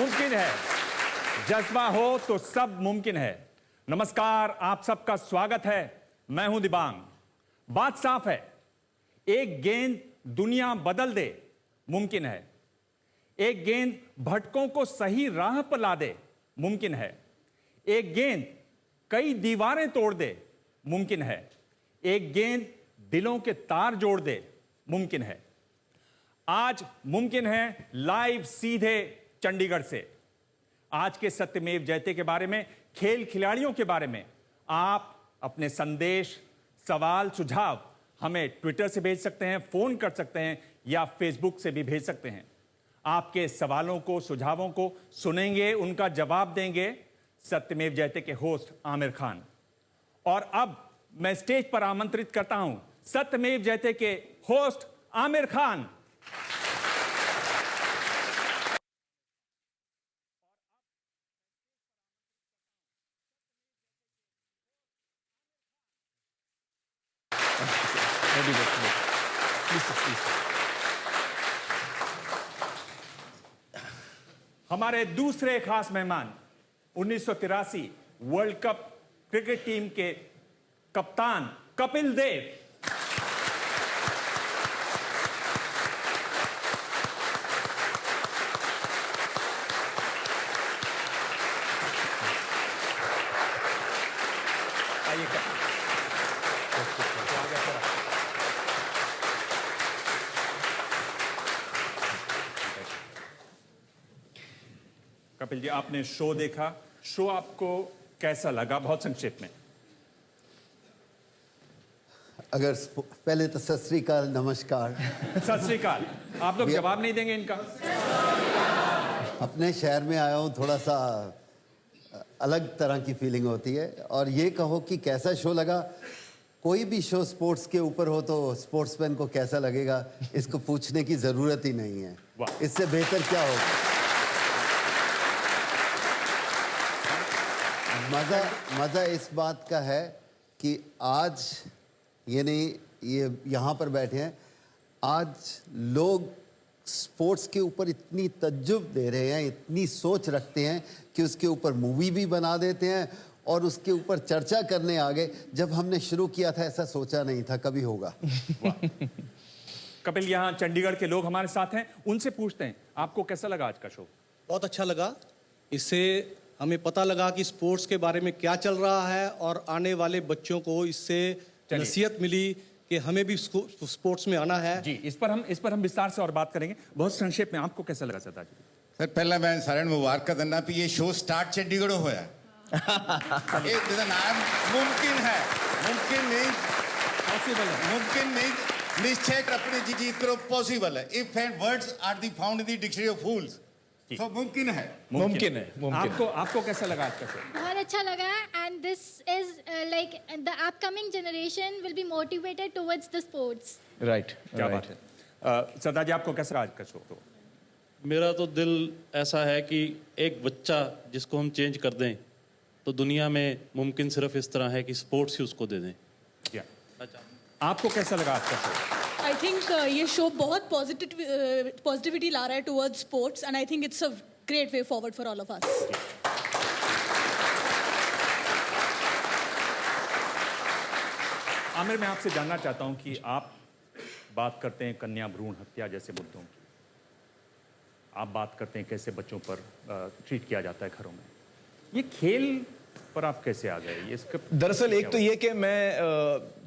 मुमकिन है, जज्बा हो तो सब मुमकिन है। नमस्कार, आप सबका स्वागत है। मैं हूं दिबांग। बात साफ है, एक गेंद दुनिया बदल दे, मुमकिन है। एक गेंद भटकों को सही राह पर ला दे, मुमकिन है। एक गेंद कई दीवारें तोड़ दे, मुमकिन है। एक गेंद दिलों के तार जोड़ दे, मुमकिन है। आज मुमकिन है लाइव सीधे चंडीगढ़ से। आज के सत्यमेव जयते के बारे में, खेल खिलाड़ियों के बारे में आप अपने संदेश, सवाल, सुझाव हमें ट्विटर से भेज सकते हैं, फोन कर सकते हैं या फेसबुक से भी भेज सकते हैं। आपके सवालों को, सुझावों को सुनेंगे, उनका जवाब देंगे सत्यमेव जयते के होस्ट आमिर खान। और अब मैं स्टेज पर आमंत्रित करता हूं सत्यमेव जयते के होस्ट आमिर खान। हमारे दूसरे खास मेहमान 1983 वर्ल्ड कप क्रिकेट टीम के कप्तान कपिल देव। कपिल जी, आपने शो देखा, शो आपको कैसा लगा? बहुत संक्षेप में। अगर पहले तो सत श्री अकाल, नमस्कार। सत श्री अकाल। आप लोग जवाब नहीं देंगे इनका? अपने शहर में आया हूँ, थोड़ा सा अलग तरह की फीलिंग होती है। और ये कहो कि कैसा शो लगा, कोई भी शो स्पोर्ट्स के ऊपर हो तो स्पोर्ट्समैन को कैसा लगेगा, इसको पूछने की जरूरत ही नहीं है। इससे बेहतर क्या होगा। मज़ा इस बात का है कि आज ये नहीं, ये यहाँ पर बैठे हैं, आज लोग स्पोर्ट्स के ऊपर इतनी तज्जुब दे रहे हैं, इतनी सोच रखते हैं कि उसके ऊपर मूवी भी बना देते हैं और उसके ऊपर चर्चा करने आ गए। जब हमने शुरू किया था ऐसा सोचा नहीं था कभी होगा। कपिल, यहाँ चंडीगढ़ के लोग हमारे साथ हैं, उनसे पूछते हैं आपको कैसा लगा आज का शो? बहुत अच्छा लगा। इससे हमें पता लगा कि स्पोर्ट्स के बारे में क्या चल रहा है और आने वाले बच्चों को इससे नसीहत मिली कि हमें भी स्पोर्ट्स में आना है। जी, इस पर हम विस्तार से और बात करेंगे। बहुत संक्षेप में आपको कैसा लगा सरदार जी? सर, पहला मैं सारे मुबारक का देना भी ये शो स्टार्ट चंडीगढ़ होया। मुमकिन है, मुमकिन नहीं, पॉसिबल है, मुमकिन नहीं, निश्चय अपने जी जीत करो, पॉसिबल है। If and words are the found in the dictionary of fools, तो मुमकिन है, मुमकिन है। आपको कैसा लगा आज का शो? बहुत अच्छा लगा। And this is like the upcoming generation will be motivated towards the sports. Right, क्या बात है। सरदार जी, आपको कैसा आज का शो? मेरा तो दिल ऐसा है कि एक बच्चा जिसको हम चेंज कर दें तो दुनिया में मुमकिन सिर्फ इस तरह है कि स्पोर्ट्स ही उसको दे दें। आपको कैसा लगा आज का शो? आई थिंक ये शो बहुत पॉजिटिविटी ला रहा है towards sports and I think it's a great way forward for all of us. Aamir, मैं आपसे जानना चाहता हूं कि आप बात करते हैं कन्या भ्रूण हत्या जैसे मुद्दों की, आप बात करते हैं कैसे बच्चों पर ट्रीट किया जाता है घरों में, ये खेल पर आप कैसे आ गए? ये दरअसल एक तो ये कि मैं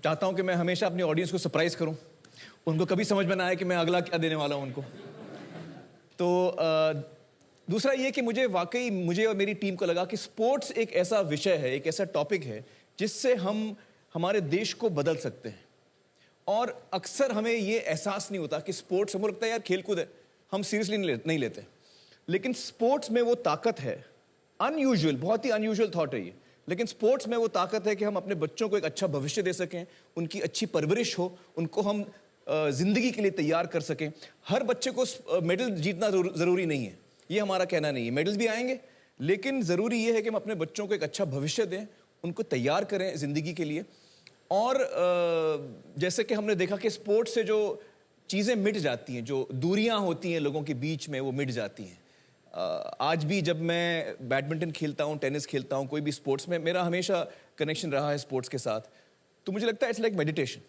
चाहता हूं कि मैं हमेशा अपनी ऑडियंस को सरप्राइज करूं, उनको कभी समझ में ना आए कि मैं अगला क्या देने वाला हूं उनको। तो दूसरा ये कि मुझे और मेरी टीम को लगा कि स्पोर्ट्स एक ऐसा विषय है, एक ऐसा टॉपिक है जिससे हम हमारे देश को बदल सकते हैं। और अक्सर हमें ये एहसास नहीं होता कि स्पोर्ट्स, हमें लगता है यार खेलकूद है, हम सीरियसली नहीं लेते, लेकिन स्पोर्ट्स में वो ताकत है, अनयूजुअल, बहुत ही अनयूजुअल थॉट है ये, लेकिन स्पोर्ट्स में वो ताकत है कि हम अपने बच्चों को एक अच्छा भविष्य दे सकें, उनकी अच्छी परवरिश हो, उनको हम जिंदगी के लिए तैयार कर सकें। हर बच्चे को मेडल जीतना जरूरी नहीं है, ये हमारा कहना नहीं है, मेडल्स भी आएंगे, लेकिन जरूरी ये है कि हम अपने बच्चों को एक अच्छा भविष्य दें, उनको तैयार करें जिंदगी के लिए। और जैसे कि हमने देखा कि स्पोर्ट्स से जो चीज़ें मिट जाती हैं, जो दूरियां होती हैं लोगों के बीच में, वो मिट जाती हैं। आज भी जब मैं बैडमिंटन खेलता हूँ, टेनिस खेलता हूँ, कोई भी स्पोर्ट्स में मेरा हमेशा कनेक्शन रहा है स्पोर्ट्स के साथ, तो मुझे लगता है इट्स लाइक मेडिटेशन.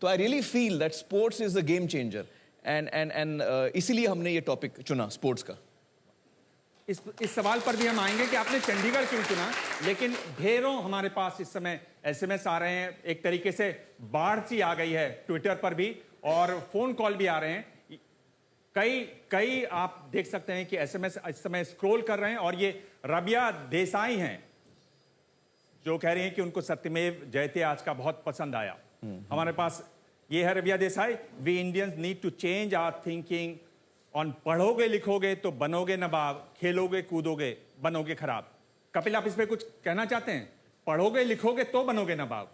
तो I really feel that sports is a game changer and इसीलिए हमने ये टॉपिक चुना स्पोर्ट्स का. इस सवाल पर भी हम आएंगे कि आपने चंडीगढ़ क्यों चुना, लेकिन ढेरों हमारे पास इस समय एसएमएस आ रहे हैं. एक तरीके से बाढ़ सी आ गई है ट्विटर पर भी, और फोन कॉल भी आ रहे हैं. कई आप देख सकते हैं कि एसएमएस इस समय स्क्रॉल कर रहे हैं, और ये रबिया देसाई हैं जो कह रही हैं कि उनको सत्यमेव जयते आज का बहुत पसंद आया. हमारे पास ये है Rabia Desai. We Indians need to change our thinking on पढ़ोगे लिखोगे तो बनोगे नवाब, खेलोगे कूदोगे बनोगे खराब. कपिल, आप इस पे कुछ कहना चाहते हैं? पढ़ोगे लिखोगे तो बनोगे नवाब.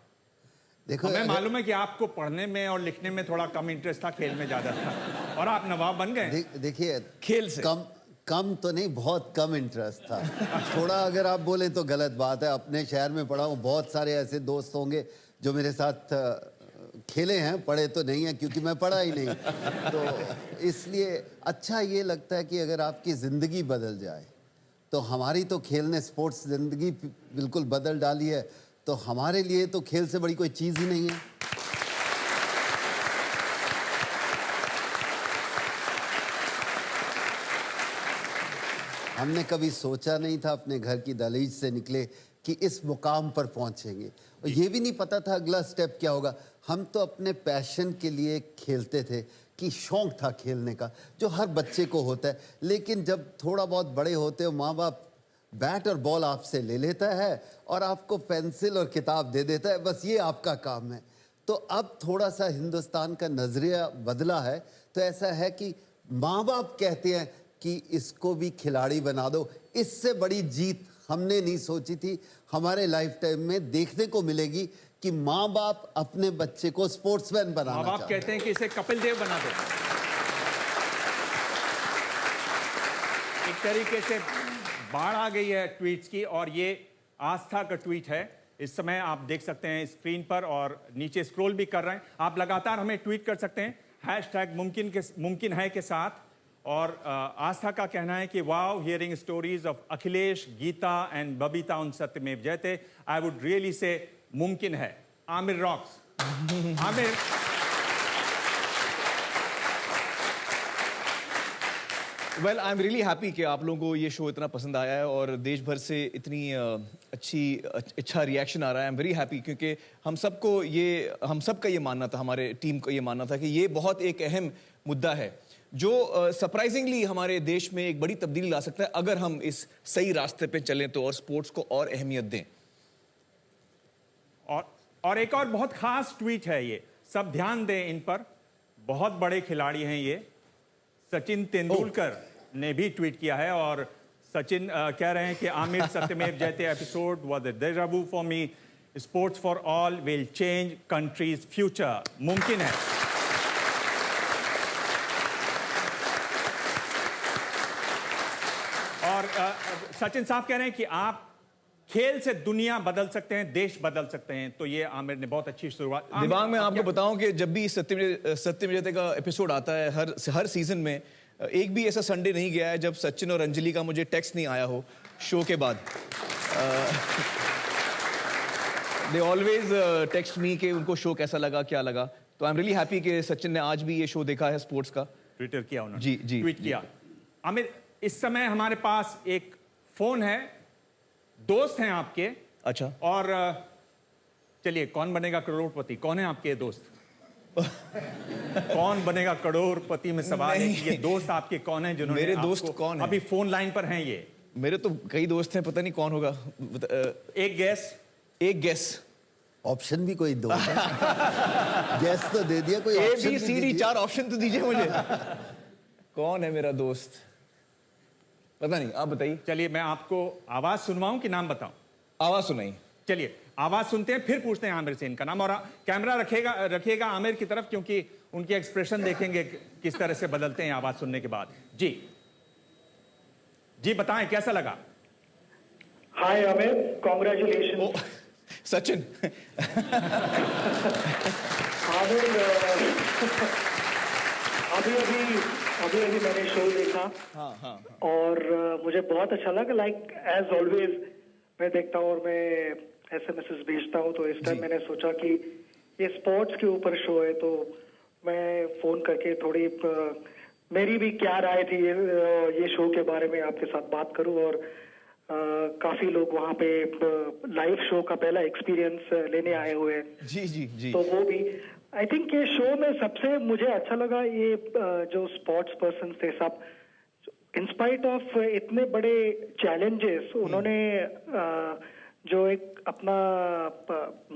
देखो, हमें मालूम है कि आपको पढ़ने में और लिखने में थोड़ा कम इंटरेस्ट था, खेल में ज्यादा था, और आप नवाब बन गए. देखिए, खेल से कम तो नहीं, बहुत कम इंटरेस्ट था. थोड़ा अगर आप बोले तो गलत बात है. अपने शहर में पढ़ा हूँ, बहुत सारे ऐसे दोस्त होंगे जो मेरे साथ खेले हैं, पढ़े तो नहीं है क्योंकि मैं पढ़ा ही नहीं. तो इसलिए अच्छा ये लगता है कि अगर आपकी ज़िंदगी बदल जाए, तो हमारी तो खेल ने स्पोर्ट्स ज़िंदगी बिल्कुल बदल डाली है, तो हमारे लिए तो खेल से बड़ी कोई चीज़ ही नहीं है. हमने कभी सोचा नहीं था, अपने घर की दहलीज से निकले कि इस मुकाम पर पहुंचेंगे, और ये भी नहीं पता था अगला स्टेप क्या होगा. हम तो अपने पैशन के लिए खेलते थे, कि शौक था खेलने का, जो हर बच्चे को होता है. लेकिन जब थोड़ा बहुत बड़े होते हो, माँ बाप बैट और बॉल आपसे ले लेता है और आपको पेंसिल और किताब दे देता है, बस ये आपका काम है. तो अब थोड़ा सा हिंदुस्तान का नजरिया बदला है. तो ऐसा है कि माँ बाप कहते हैं कि इसको भी खिलाड़ी बना दो. इससे बड़ी जीत हमने नहीं सोची थी. हमारे लाइफ टाइम में देखने को मिलेगी कि माँ बाप अपने बच्चे को स्पोर्ट्समैन बनाना माँ बाप कहते हैं कि इसे कपिल देव बना दो. एक तरीके से बाढ़ आ गई है ट्वीट्स की, और ये आस्था का ट्वीट है. इस समय आप देख सकते हैं स्क्रीन पर, और नीचे स्क्रॉल भी कर रहे हैं. आप लगातार हमें ट्वीट कर सकते हैं हैशटैग मुमकिन है के साथ. और आस्था का कहना है कि wow, hearing stories of Akhilesh, Geeta and Babita on Satyamev Jayate, I would really say मुमकिन है. Aamir rocks. Aamir, well, I am really happy कि आप लोगों को ये शो इतना पसंद आया है और देश भर से इतनी अच्छा रिएक्शन आ रहा है. आई एम वेरी हैप्पी, क्योंकि हम सबका ये मानना था, हमारे टीम को ये मानना था कि ये बहुत एक अहम मुद्दा है जो सरप्राइजिंगली हमारे देश में एक बड़ी तब्दीली ला सकता है अगर हम इस सही रास्ते पे चलें तो, और स्पोर्ट्स को और अहमियत दें. और एक और बहुत खास ट्वीट है ये, सब ध्यान दें इन पर. बहुत बड़े खिलाड़ी हैं ये. सचिन तेंदुलकर ने भी ट्वीट किया है, और सचिन कह रहे हैं कि Aamir Satyamev Jayate episode was a deja vu for me. Sports for all will change countries future. मुमकिन है. और सचिन साहब कह रहे हैं कि आप खेल से दुनिया बदल सकते हैं, देश बदल सकते हैं. तो ये आमिर ने बहुत अच्छी शुरुआत. दिमाग में आपको बताऊं कि जब भी सत्यमेव जयते का एपिसोड आता है हर सीजन में, एक भी ऐसा संडे नहीं गया है जब सचिन और अंजलि का मुझे टेक्स्ट नहीं आया हो शो के बाद. दे ऑलवेज टेक्स्ट मी कि उनको शो कैसा लगा, क्या लगा. तो आई एम रियली हैप्पी कि सचिन ने आज भी ये शो देखा है स्पोर्ट्स का. ट्विटर किया उन्होंने. जी ट्वीट किया. आमिर, इस समय हमारे पास एक फोन है, दोस्त हैं आपके. अच्छा. और चलिए, कौन बनेगा करोड़पति, कौन है आपके दोस्त? कौन बनेगा करोड़पति में सवाल है कि ये दोस्त आपके कौन है जिन्होंने मेरे दोस्त कौन है? अभी फोन लाइन पर हैं ये. मेरे तो कई दोस्त हैं, पता नहीं कौन होगा. एक गेस. ऑप्शन भी कोई दो. गैस तो दे दिया, कोई ऑप्शन ABCD 4 ऑप्शन तो दीजिए मुझे. कौन है मेरा दोस्त? पता नहीं, आप बताइए. चलिए, मैं आपको आवाज सुनवाऊं कि नाम बताऊं? आवाज सुनाई. चलिए, आवाज सुनते हैं, फिर पूछते हैं आमिर से इनका नाम. और कैमरा रखिएगा आमिर की तरफ, क्योंकि उनके एक्सप्रेशन देखेंगे किस तरह से बदलते हैं आवाज सुनने के बाद. जी बताएं, कैसा लगा? हाय आमिर, कॉन्ग्रेचुलेशन. सचिन. अभी मैंने शो देखा और मुझे बहुत अच्छा लगा. लाइक एज ऑलवेज मैं देखता हूँ और मैं SMS भेजता हूँ. तो इस टाइम मैंने सोचा कि ये स्पोर्ट्स के ऊपर शो है तो मैं फोन करके थोड़ी मेरी भी क्या राय थी ये शो के बारे में आपके साथ बात करूं. और काफी लोग वहाँ पे लाइव शो का पहला एक्सपीरियंस लेने आए हुए हैं. जी. तो वो भी आई थिंक ये शो में सबसे मुझे अच्छा लगा ये जो स्पोर्ट्स पर्सन थे सब इंस्पाइट ऑफ इतने बड़े चैलेंजेस उन्होंने जो एक अपना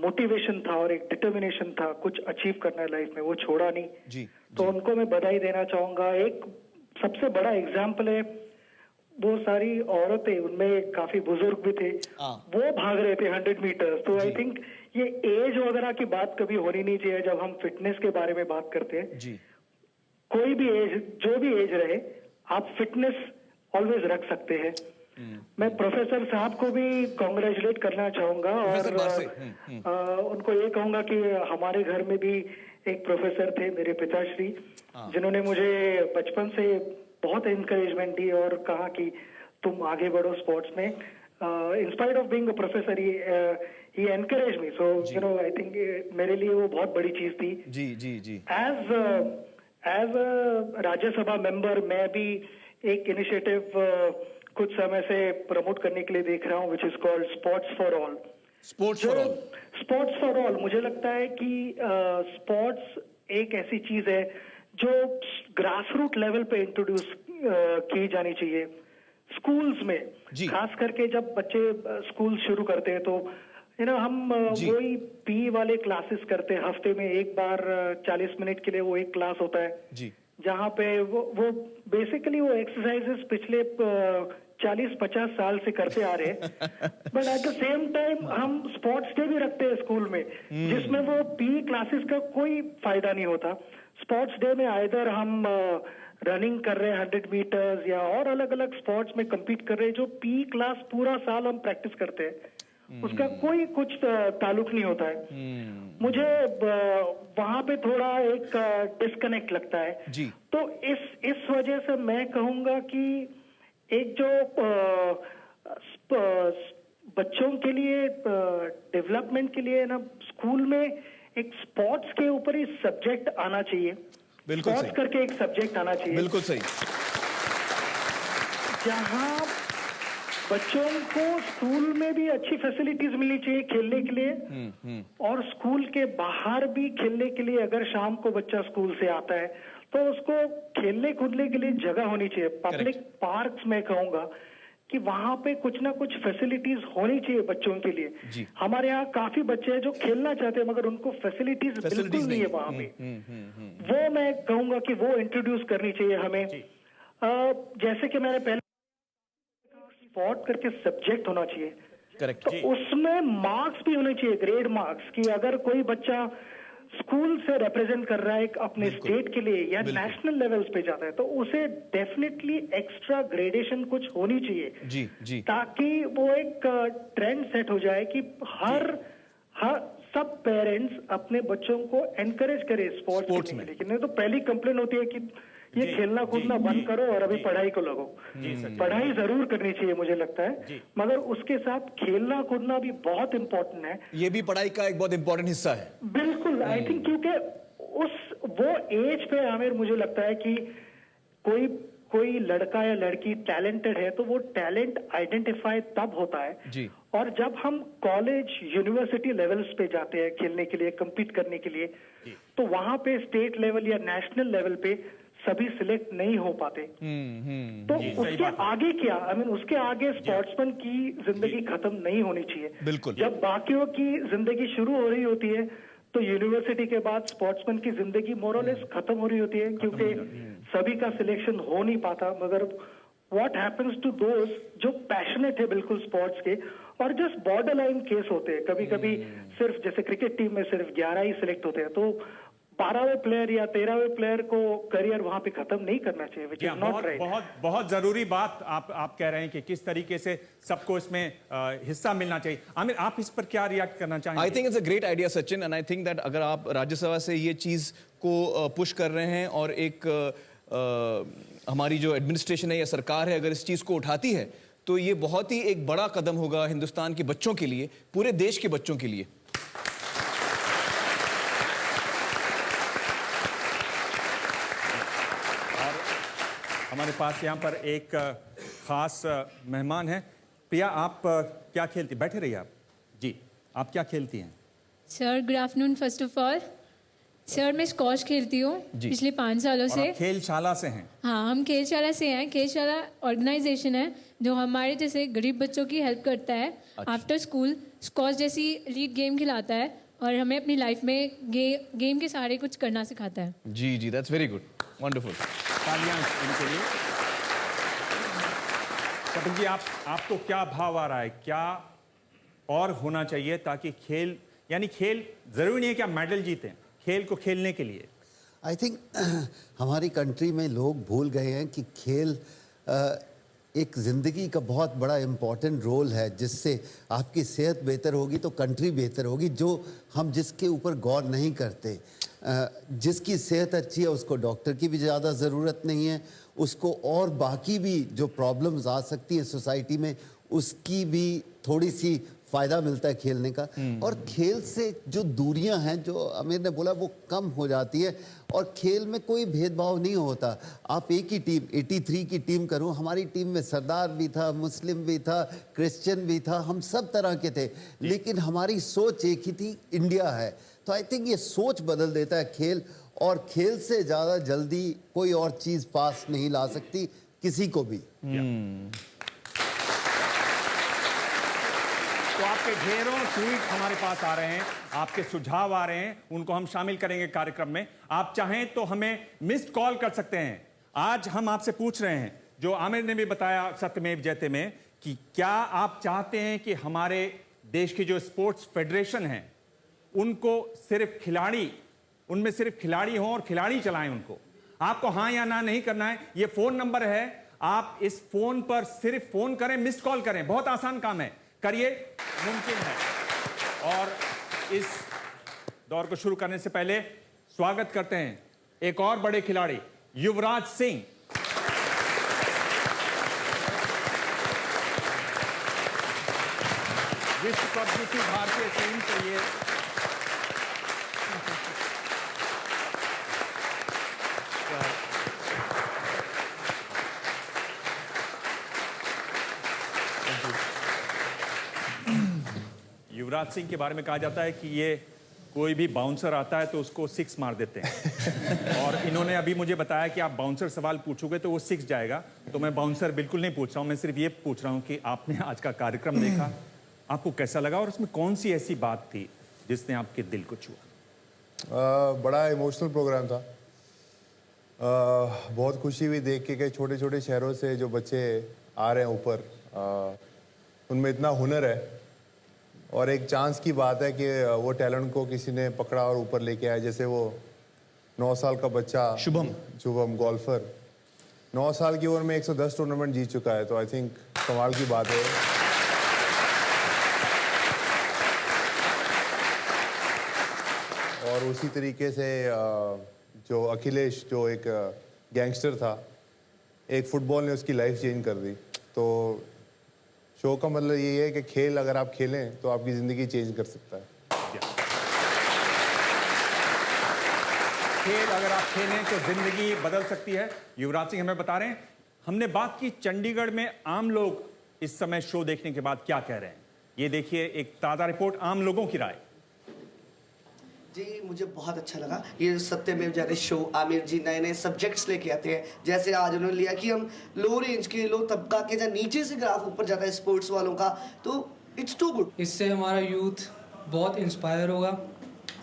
मोटिवेशन था और एक डिटर्मिनेशन था कुछ अचीव करना है लाइफ में वो छोड़ा नहीं. जी. तो उनको मैं बधाई देना चाहूंगा. एक सबसे बड़ा एग्जाम्पल है वो सारी औरतें उनमें काफी बुजुर्ग भी थे वो भाग रहे थे 100 मीटर्स. तो आई थिंक ये एज वगैरह की बात कभी होनी नहीं चाहिए जब हम फिटनेस के बारे में बात करते हैं. जी. कोई भी एज जो भी एज रहे आप फिटनेस ऑलवेज रख सकते हैं. मैं प्रोफेसर साहब को भी कॉन्ग्रेचुलेट करना चाहूंगा और उनको ये कहूंगा कि हमारे घर में भी एक प्रोफेसर थे मेरे पिताश्री जिन्होंने मुझे बचपन से बहुत एनकरेजमेंट दी और कहा कि तुम आगे बढ़ो स्पोर्ट्स में. In spite of being a professor he encourage me. So you know I think मेरे लिए वो बहुत बड़ी चीज थी. जी. एज राज्यसभा मेंबर मैं भी एक इनिशिएटिव कुछ समय से प्रमोट करने के लिए देख रहा हूँ which is called sports for all. Sports for all मुझे लगता है कि स्पोर्ट्स एक ऐसी चीज है जो ग्रास रूट लेवल पे इंट्रोड्यूस की जानी चाहिए स्कूल्स में. खास करके जब बच्चे स्कूल शुरू करते हैं तो यू नो हम वही PE वाले क्लासेस करते हैं. हफ्ते में एक बार 40 मिनट के लिए वो एक क्लास होता है जी. जहाँ पे वो बेसिकली वो एक्सरसाइजेस पिछले 40-50 साल से करते आ रहे हैं. But at the same time हम स्पोर्ट्स डे भी रखते हैं स्कूल में जिसमें वो PE क्लासेस का कोई फायदा नहीं होता. स्पोर्ट्स डे में आइदर हम रनिंग कर रहे हैं 100 मीटर्स या और अलग अलग स्पोर्ट्स में compete कर रहे हैं जो PE क्लास पूरा साल हम प्रैक्टिस करते हैं उसका कोई कुछ ताल्लुक नहीं होता है. मुझे वहां पे थोड़ा एक डिस्कनेक्ट लगता है. जी. तो इस वजह से मैं कहूंगा कि एक जो बच्चों के लिए डेवलपमेंट के लिए ना स्कूल में एक स्पोर्ट्स के ऊपर ही सब्जेक्ट आना चाहिए. बिल्कुल स्पोर्ट्स करके एक सब्जेक्ट आना चाहिए. बिल्कुल सही. जहां बच्चों को स्कूल में भी अच्छी फैसिलिटीज मिलनी चाहिए खेलने के लिए और स्कूल के बाहर भी खेलने के लिए. अगर शाम को बच्चा स्कूल से आता है तो उसको खेलने कूदने के लिए जगह होनी चाहिए. पब्लिक पार्क्स में कहूंगा कि वहां पे कुछ ना कुछ फैसिलिटीज होनी चाहिए बच्चों के लिए. हमारे यहाँ काफी बच्चे हैं जो खेलना चाहते हैं मगर उनको फैसिलिटीज बिल्कुल नहीं है वहां पे. वो मैं कहूंगा कि वो इंट्रोड्यूस करनी चाहिए हमें. जैसे कि मैंने पहले स्पोर्ट करके सब्जेक्ट होना चाहिए. करेक्ट. तो उसमें मार्क्स भी होने चाहिए ग्रेड मार्क्स कि अगर कोई बच्चा स्कूल से रिप्रेजेंट कर रहा है अपने स्टेट के लिए या नेशनल लेवल्स पे जाता है तो उसे डेफिनेटली एक्स्ट्रा ग्रेडेशन कुछ होनी चाहिए. जी. ताकि वो एक ट्रेंड सेट हो जाए कि हर सब पेरेंट्स अपने बच्चों को एनकरेज करे स्पोर्ट्स में. लेकिन नहीं तो पहली कंप्लेन होती है कि ये खेलना कूदना बंद करो और अभी पढ़ाई को लगो. पढ़ाई जरूर करनी चाहिए मुझे लगता है मगर उसके साथ खेलना कूदना भी बहुत इम्पोर्टेंट है. ये भी पढ़ाई का एक बहुत इम्पोर्टेंट हिस्सा है. बिल्कुल. आई थिंक क्योंकि वो एज पे आमिर मुझे लगता है कि कोई लड़का या लड़की टैलेंटेड है तो वो टैलेंट आइडेंटिफाई तब होता है जी. और जब हम कॉलेज यूनिवर्सिटी लेवल्स पे जाते हैं खेलने के लिए compete करने के लिए तो वहां पे स्टेट लेवल या नेशनल लेवल पे सभी सिलेक्ट नहीं हो पाते. तो उसके आगे क्या उसके आगे स्पोर्ट्समैन की जिंदगी खत्म नहीं होनी चाहिए. बिल्कुल. जब बाकियों की जिंदगी शुरू हो रही होती है तो यूनिवर्सिटी के बाद स्पोर्ट्समैन की जिंदगी मोरलेस खत्म हो रही होती है क्योंकि सभी का सिलेक्शन हो नहीं पाता. मगर व्हाट हैपेंस टू दोज जो पैशनेट है बिल्कुल स्पोर्ट्स के और जस्ट बॉर्डर लाइन केस होते हैं. कभी कभी सिर्फ जैसे क्रिकेट टीम में सिर्फ 11 ही सिलेक्ट होते हैं तो 12वें प्लेयर या 13वें प्लेयर को करियर वहां पे खत्म नहीं करना चाहिए, विच इज नॉट राइट। बहुत बहुत जरूरी बात आप कह रहे हैं कि किस तरीके से सबको इसमें हिस्सा मिलना चाहिए। आमिर, आप इस पर क्या रिएक्ट करना चाहेंगे? I think it's a great idea Sachin, and I think that अगर आप राज्यसभा से ये चीज को पुश कर रहे हैं और एक हमारी जो एडमिनिस्ट्रेशन है या सरकार है अगर इस चीज को उठाती है तो ये बहुत ही एक बड़ा कदम होगा हिंदुस्तान के बच्चों के लिए, पूरे देश के बच्चों के लिए। हमारे पास यहाँ पर एक खास मेहमान है। प्रिया, आप क्या खेलती, बैठे रहिए आप जी, आप क्या खेलती हैं? Sir good afternoon. First of all sir मैं स्कॉश खेलती हूँ पिछले 5 सालों और से। आप खेलशाला से हैं? हाँ, हम खेलशाला से हैं। खेलशाला ऑर्गेनाइजेशन है जो हमारे जैसे गरीब बच्चों की हेल्प करता है। आफ्टर स्कूल स्कॉश जैसी लीड गेम खिलाता है और हमें अपनी लाइफ में गेम के सारे कुछ करना सिखाता है। जी जी, दैट्स वेरी गुड, वंडरफुल। तालियां इनके लिए। कपिल जी, आपको क्या भाव आ रहा है, क्या और होना चाहिए ताकि खेल, यानी खेल जरूरी नहीं है कि आप मेडल जीतें, खेल को खेलने के लिए? आई थिंक हमारी कंट्री में लोग भूल गए हैं कि खेल एक ज़िंदगी का बहुत बड़ा इम्पॉर्टेंट रोल है, जिससे आपकी सेहत बेहतर होगी तो कंट्री बेहतर होगी, जो हम जिसके ऊपर गौर नहीं करते। जिसकी सेहत अच्छी है उसको डॉक्टर की भी ज़्यादा ज़रूरत नहीं है, उसको और बाकी भी जो प्रॉब्लम्स आ सकती है सोसाइटी में उसकी भी थोड़ी सी फ़ायदा मिलता है खेलने का। और खेल से जो दूरियां हैं जो आमिर ने बोला वो कम हो जाती है, और खेल में कोई भेदभाव नहीं होता। आप एक ही टीम 83 की टीम करूं, हमारी टीम में सरदार भी था, मुस्लिम भी था, क्रिश्चियन भी था, हम सब तरह के थे, लेकिन हमारी सोच एक ही थी, इंडिया है। तो आई थिंक ये सोच बदल देता है खेल, और खेल से ज़्यादा जल्दी कोई और चीज़ पास नहीं ला सकती किसी को भी। तो आपके ढेरों ट्वीट हमारे पास आ रहे हैं, आपके सुझाव आ रहे हैं, उनको हम शामिल करेंगे कार्यक्रम में। आप चाहें तो हमें मिस्ड कॉल कर सकते हैं। आज हम आपसे पूछ रहे हैं, जो आमिर ने भी बताया सत्यमेव जयते में, कि क्या आप चाहते हैं कि हमारे देश की जो स्पोर्ट्स फेडरेशन है उनको सिर्फ खिलाड़ी, उनमें सिर्फ खिलाड़ी हों और खिलाड़ी चलाएं उनको? आपको हाँ या ना नहीं करना है। ये फोन नंबर है, आप इस फोन पर सिर्फ फोन करें, मिस्ड कॉल करें, बहुत आसान काम है, करिए, मुमकिन है। और इस दौर को शुरू करने से पहले स्वागत करते हैं एक और बड़े खिलाड़ी, युवराज सिंह। विश्व कप जीती भारतीय टीम के लिए युवराज सिंह के बारे में कहा जाता है कि ये कोई भी बाउंसर आता है तो उसको 6 मार देते हैं। और इन्होंने अभी मुझे बताया कि आप बाउंसर सवाल पूछोगे तो वो 6 जाएगा, तो मैं बाउंसर बिल्कुल नहीं पूछ रहा हूं, मैं सिर्फ ये पूछ रहा हूं कि आपने आज का कार्यक्रम देखा, आपको कैसा लगा और उसमें कौन सी ऐसी बात थी जिसने आपके दिल को छुआ? बड़ा इमोशनल प्रोग्राम था। बहुत खुशी हुई देख के कि छोटे छोटे शहरों से जो बच्चे आ रहे हैं ऊपर, उनमें इतना हुनर है, और एक चांस की बात है कि वो टैलेंट को किसी ने पकड़ा और ऊपर लेके आया। जैसे वो 9 साल का बच्चा शुभम गोल्फर 9 साल की उम्र में 110 टूर्नामेंट जीत चुका है, तो आई थिंक कमाल की बात है। और उसी तरीके से जो अखिलेश, जो एक गैंगस्टर था, एक फुटबॉल ने उसकी लाइफ चेंज कर दी। तो शो का मतलब ये है कि खेल अगर आप खेलें तो आपकी ज़िंदगी चेंज कर सकता है। खेल अगर आप खेलें तो जिंदगी बदल सकती है। युवराज सिंह हमें बता रहे हैं। हमने बात की चंडीगढ़ में आम लोग इस समय शो देखने के बाद क्या कह रहे हैं, ये देखिए एक ताज़ा रिपोर्ट, आम लोगों की राय। जी, मुझे बहुत अच्छा लगा ये सत्यमेव जयते शो। आमिर जी नए नए सब्जेक्ट्स लेके आते हैं, जैसे आज उन्होंने लिया कि हम लो रेंज के, लो तबका के, जहाँ नीचे से ग्राफ ऊपर जाता है स्पोर्ट्स वालों का, तो इट्स टू गुड। इससे हमारा यूथ बहुत इंस्पायर होगा,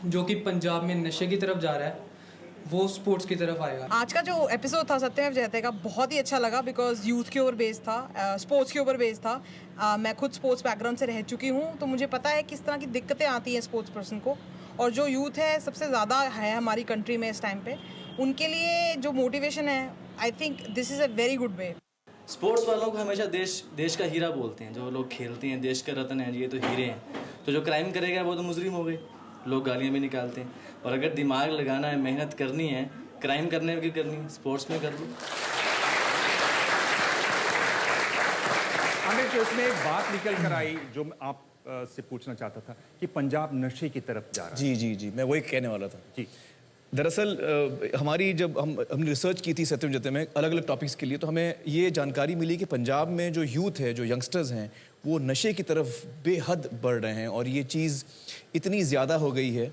जो कि पंजाब में नशे की तरफ जा रहा है वो स्पोर्ट्स की तरफ आएगा। आज का जो एपिसोड था सत्यमेव जयते का बहुत ही अच्छा लगा, बिकॉज यूथ के ऊपर बेस्ड था, स्पोर्ट्स के ऊपर बेस्ड था। मैं खुद स्पोर्ट्स बैकग्राउंड से रह चुकी हूँ, तो मुझे पता है किस तरह की दिक्कतें आती हैं स्पोर्ट्स पर्सन को, और जो यूथ है सबसे ज़्यादा है हमारी कंट्री में इस टाइम पे, उनके लिए जो मोटिवेशन है, I think this is a very good way. Sports वालों को हमेशा देश का हीरा बोलते हैं। जो लोग खेलते हैं, देश का रत्न है, ये तो हीरे हैं। तो जो क्राइम करेगा वो तो मुजरिम हो गए, लोग गालियाँ भी निकालते हैं। और अगर दिमाग लगाना है, मेहनत करनी है, क्राइम करने में क्यों करनी है, स्पोर्ट्स में कर लो। आमिर जी, उसमें एक बात निकल कर आई जो आप से पूछना चाहता था कि पंजाब नशे की तरफ जा रहा है। जी जी जी, मैं वही कहने वाला था। जी, दरअसल हमारी जब हमने रिसर्च की थी सत्यम जते में अलग अलग टॉपिक्स के लिए, तो हमें ये जानकारी मिली कि पंजाब में जो यूथ है, जो यंगस्टर्स हैं, वो नशे की तरफ बेहद बढ़ रहे हैं और ये चीज़ इतनी ज़्यादा हो गई है।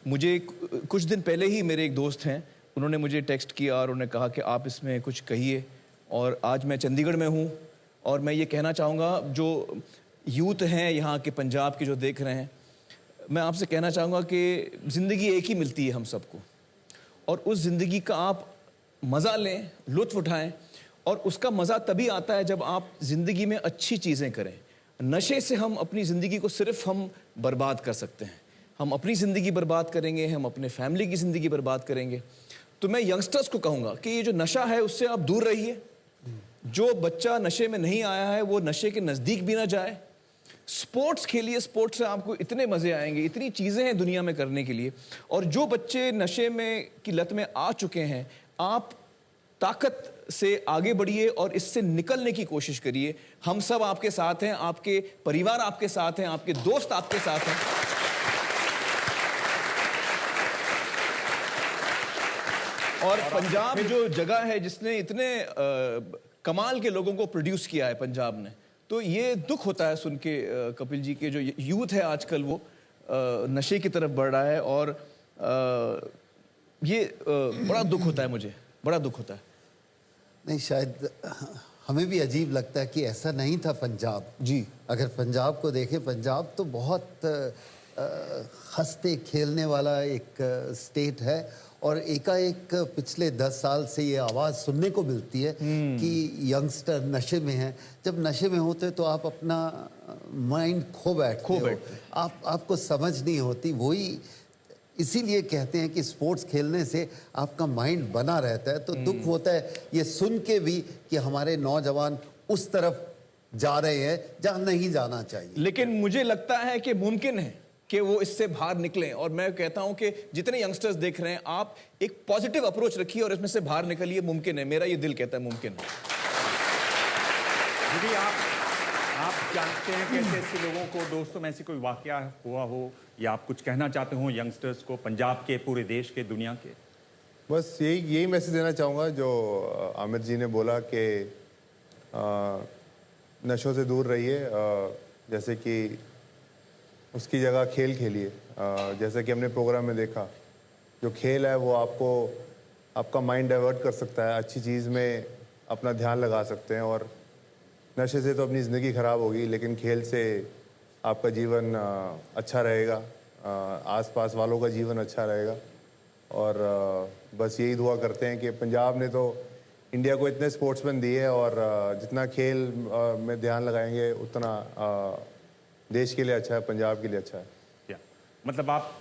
मुझे कुछ दिन पहले ही मेरे एक दोस्त हैं, उन्होंने मुझे टेक्स्ट किया और उन्होंने कहा कि आप इसमें कुछ कहिए। और आज मैं चंडीगढ़ में हूँ और मैं ये कहना चाहूँगा, जो यूथ हैं यहाँ के पंजाब के जो देख रहे हैं, मैं आपसे कहना चाहूँगा कि ज़िंदगी एक ही मिलती है हम सबको, और उस ज़िंदगी का आप मज़ा लें, लुत्फ़ उठाएं। और उसका मज़ा तभी आता है जब आप ज़िंदगी में अच्छी चीज़ें करें। नशे से हम अपनी ज़िंदगी को सिर्फ हम बर्बाद कर सकते हैं। हम अपनी ज़िंदगी बर्बाद करेंगे, हम अपने फैमिली की ज़िंदगी बर्बाद करेंगे। तो मैं यंगस्टर्स को कहूँगा कि ये जो नशा है उससे आप दूर रहिए। जो बच्चा नशे में नहीं आया है वो नशे के नज़दीक भी ना जाए। स्पोर्ट्स खेलिए, स्पोर्ट्स से आपको इतने मज़े आएंगे, इतनी चीज़ें हैं दुनिया में करने के लिए। और जो बच्चे नशे में की लत में आ चुके हैं, आप ताकत से आगे बढ़िए और इससे निकलने की कोशिश करिए। हम सब आपके साथ हैं, आपके परिवार आपके साथ हैं, आपके दोस्त आपके साथ हैं। और पंजाब जो जगह है जिसने इतने कमाल के लोगों को प्रोड्यूस किया है पंजाब ने, तो ये दुख होता है सुन के कपिल जी के जो यूथ है आजकल वो नशे की तरफ बढ़ रहा है। और ये बड़ा दुख होता है, मुझे बड़ा दुख होता है। नहीं, शायद हमें भी अजीब लगता है कि ऐसा नहीं था पंजाब। जी, अगर पंजाब को देखें, पंजाब तो बहुत हंसते खेलने वाला एक स्टेट है। और एकाएक पिछले 10 साल से ये आवाज़ सुनने को मिलती है कि यंगस्टर नशे में हैं। जब नशे में होते तो आप अपना माइंड खो बैठते हो, आपको समझ नहीं होती। वही इसीलिए कहते हैं कि स्पोर्ट्स खेलने से आपका माइंड बना रहता है। तो दुख होता है ये सुन के भी कि हमारे नौजवान उस तरफ जा रहे हैं जहाँ नहीं जाना चाहिए। लेकिन मुझे लगता है कि मुमकिन है कि वो इससे बाहर निकलें। और मैं कहता हूं कि जितने यंगस्टर्स देख रहे हैं, आप एक पॉजिटिव अप्रोच रखिए और इसमें से बाहर निकलिए। मुमकिन है, मेरा ये दिल कहता है मुमकिन है। दीदी, आप जानते हैं कैसे ऐसे लोगों को, दोस्तों में ऐसी कोई वाकया हुआ हो या आप कुछ कहना चाहते हो यंगस्टर्स को, पंजाब के, पूरे देश के, दुनिया के? बस यही मैसेज देना चाहूँगा जो आमिर जी ने बोला कि नशों से दूर रहिए। जैसे कि उसकी जगह खेल खेलिए। जैसे कि हमने प्रोग्राम में देखा, जो खेल है वो आपका माइंड डाइवर्ट कर सकता है, अच्छी चीज़ में अपना ध्यान लगा सकते हैं। और नशे से तो अपनी ज़िंदगी ख़राब होगी, लेकिन खेल से आपका जीवन अच्छा रहेगा, आसपास वालों का जीवन अच्छा रहेगा। और बस यही दुआ करते हैं कि पंजाब ने तो इंडिया को इतने स्पोर्ट्समैन दिए, और जितना खेल में ध्यान लगाएंगे उतना देश के लिए अच्छा है, पंजाब के लिए अच्छा है। क्या मतलब आप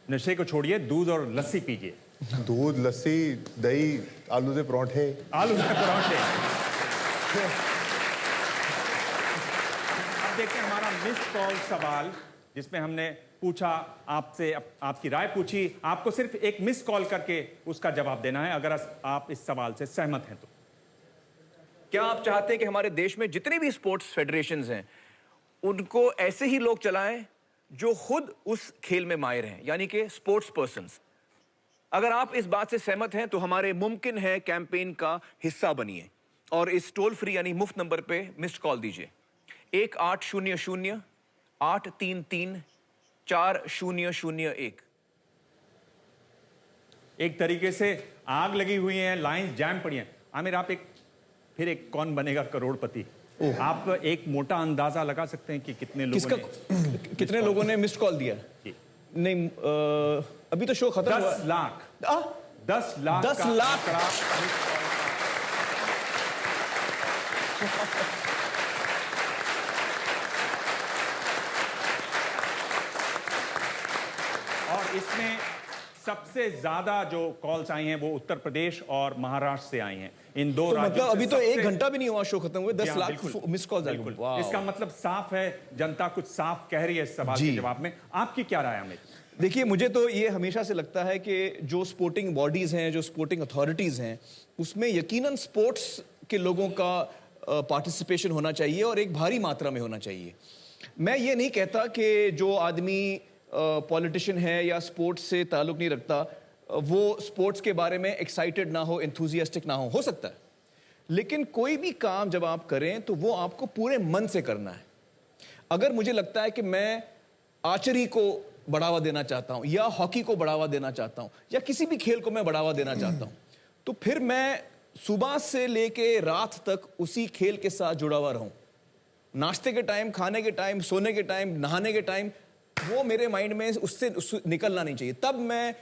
नशे को छोड़िए, दूध और लस्सी पीजिए। दूध, लस्सी, दही, आलू से पराठे। आलू से पराठे। अब देखते हैं हमारा मिस्ड कॉल सवाल, जिसमें हमने पूछा आपसे, आपकी राय पूछी। आपको सिर्फ एक मिस कॉल करके उसका जवाब देना है, अगर आप इस सवाल से सहमत हैं तो। क्या आप चाहते हैं कि हमारे देश में जितने भी स्पोर्ट्स फेडरेशंस हैं उनको ऐसे ही लोग चलाएं जो खुद उस खेल में माहिर हैं, यानी कि स्पोर्ट्स पर्सन्स? अगर आप इस बात से सहमत हैं तो हमारे मुमकिन है कैंपेन का हिस्सा बनिए और इस टोल फ्री यानी मुफ्त नंबर पे मिस्ड कॉल दीजिए 1800 833 4001। एक तरीके से आग लगी हुई है, लाइंस जैम पड़ी हैं। आमिर, आप फिर एक कौन बनेगा करोड़पति, आप एक मोटा अंदाजा लगा सकते हैं कि कितने लोगों ने मिस्ड कॉल दिया? नहीं, अभी तो शो खत्म हुआ। 10 लाख। 10 लाख। और और इसमें सबसे ज्यादा जो कॉल्स आई हैं वो उत्तर प्रदेश और महाराष्ट्र से आई हैं। इन दो तो राज्यों मतलब से अभी तो सबसे- 1 घंटा भी नहीं हुआ शो खत्म हुए, 10 हाँ, लाख बिल्कुल, मिस कॉल्स आ गए। बिल्कुल। वाह। इसका मतलब साफ है, जनता कुछ साफ कह रही है इस सवाल के जवाब में। आपकी क्या राय है अमित? देखिए, मुझे तो ये हमेशा से लगता है कि जो स्पोर्टिंग बॉडीज हैं, जो स्पोर्टिंग अथॉरिटीज हैं, उसमें यकीनन स्पोर्ट्स के लोगों का पार्टिसिपेशन होना चाहिए और एक भारी मात्रा में होना चाहिए। मैं ये नहीं कहता कि जो आदमी पॉलिटिशियन है या स्पोर्ट्स से ताल्लुक नहीं रखता वो स्पोर्ट्स के बारे में एक्साइटेड ना हो, एंथुजियास्टिक ना हो सकता है, लेकिन कोई भी काम जब आप करें तो वो आपको पूरे मन से करना है। अगर मुझे लगता है कि मैं आर्चरी को बढ़ावा देना चाहता हूं या हॉकी को बढ़ावा देना चाहता हूं या किसी भी खेल को मैं बढ़ावा देना चाहता हूं, तो फिर मैं सुबह से लेके रात तक उसी खेल के साथ जुड़ा हुआ रहूं। नाश्ते के टाइम, खाने के टाइम, सोने के टाइम, नहाने के टाइम, वो मेरे माइंड में उससे निकलना नहीं चाहिए। तब मैं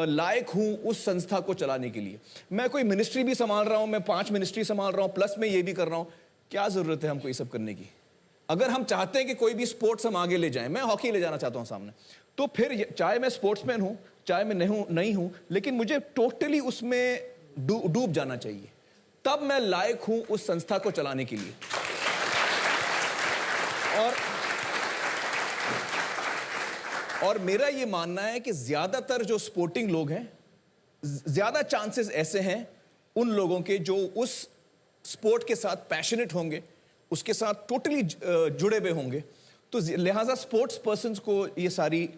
लायक हूं उस संस्था को चलाने के लिए। मैं कोई मिनिस्ट्री भी संभाल रहा हूं, मैं 5 मिनिस्ट्री संभाल रहा हूं, प्लस मैं ये भी कर रहा हूं, क्या जरूरत है हमको ये सब करने की? अगर हम चाहते हैं कि कोई भी स्पोर्ट्स हम आगे ले जाएं, मैं हॉकी ले जाना चाहता हूं सामने, तो फिर चाहे मैं स्पोर्ट्समैन हूं, चाहे मैं नहीं हूं, लेकिन मुझे टोटली उसमें डूब जाना चाहिए। तब मैं लायक हूं उस संस्था को चलाने के लिए। और मेरा ये मानना है कि ज्यादातर जो स्पोर्टिंग लोग हैं, ज्यादा चांसेस ऐसे हैं उन लोगों के जो उस स्पोर्ट के साथ पैशनेट होंगे, उसके साथ टोटली जुड़े हुए होंगे। तो लिहाजा स्पोर्ट्स पर्सन्स को ये सारी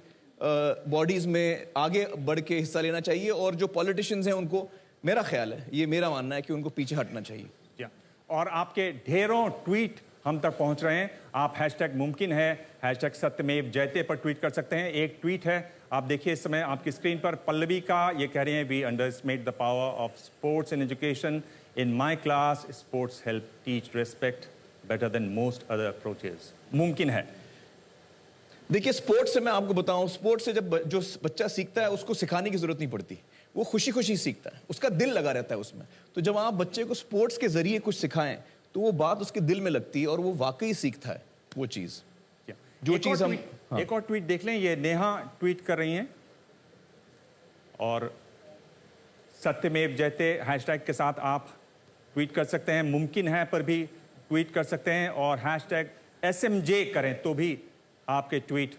बॉडीज में आगे बढ़ के हिस्सा लेना चाहिए, और जो पॉलिटिशियंस हैं उनको, मेरा ख्याल है, ये मेरा मानना है कि उनको पीछे हटना चाहिए। और आपके ढेरों ट्वीट हम तक पहुंच रहे हैं। आप #मुमकिन है, #सत्यमेव जयते पर ट्वीट कर सकते हैं। एक ट्वीट है, आप देखिए इस समय आपकी स्क्रीन पर, पल्लवी का, ये कह रहे हैं, we underestimate the power of sports in education. In my class sports help teach respect better than most other approaches. मुमकिन है। देखिए, स्पोर्ट्स से मैं आपको बताऊं, स्पोर्ट्स से जब जो बच्चा सीखता है उसको सिखाने की जरूरत नहीं पड़ती, वो खुशी खुशी सीखता है, उसका दिल लगा रहता है उसमें। तो जब आप बच्चे को स्पोर्ट्स के जरिए कुछ सिखाएं तो वो बात उसके दिल में लगती है और वो वाकई सीखता है वो चीज, जो चीज हम। एक और ट्वीट देख लें, ये नेहा ट्वीट कर रही हैं, और सत्यमेव जयते हैशटैग के साथ आप ट्वीट कर सकते हैं। मुमकिन है पर भी ट्वीट कर सकते हैं, और #SMJ करें तो भी आपके ट्वीट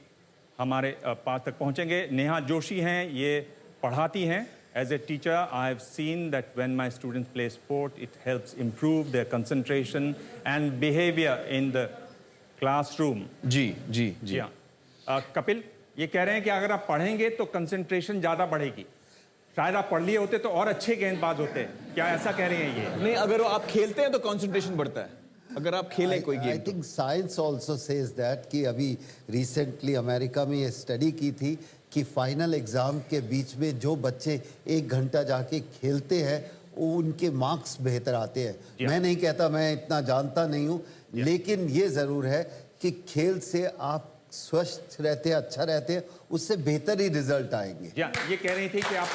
हमारे पास तक पहुंचेंगे। नेहा जोशी हैं, ये पढ़ाती हैं। As a teacher, I have seen that when my students play sport, it helps improve their concentration and behavior in the classroom. जी हाँ। कपिल, ये कह रहे हैं कि अगर आप पढ़ेंगे तो कंसंट्रेशन ज़्यादा बढ़ेगी। शायद आप पढ़ लिए होते तो और अच्छे गेंदबाज होते। क्या ऐसा कह रहे हैं ये? नहीं, अगर आप खेलते हैं तो कंसंट्रेशन बढ़ता है, अगर आप खेलें कोई game. I think science also says that, कि अभी रिसेंटली अमेरिका में ये स्टडी की थी कि फाइनल एग्जाम के बीच में जो बच्चे 1 घंटा जाके खेलते हैं वो उनके मार्क्स बेहतर आते हैं। मैं नहीं कहता, मैं इतना जानता नहीं हूँ, लेकिन ये ज़रूर है कि खेल से आप स्वस्थ रहते हैं, अच्छा रहते हैं, उससे बेहतर ही रिजल्ट आएंगे। ये कह रही थी कि आप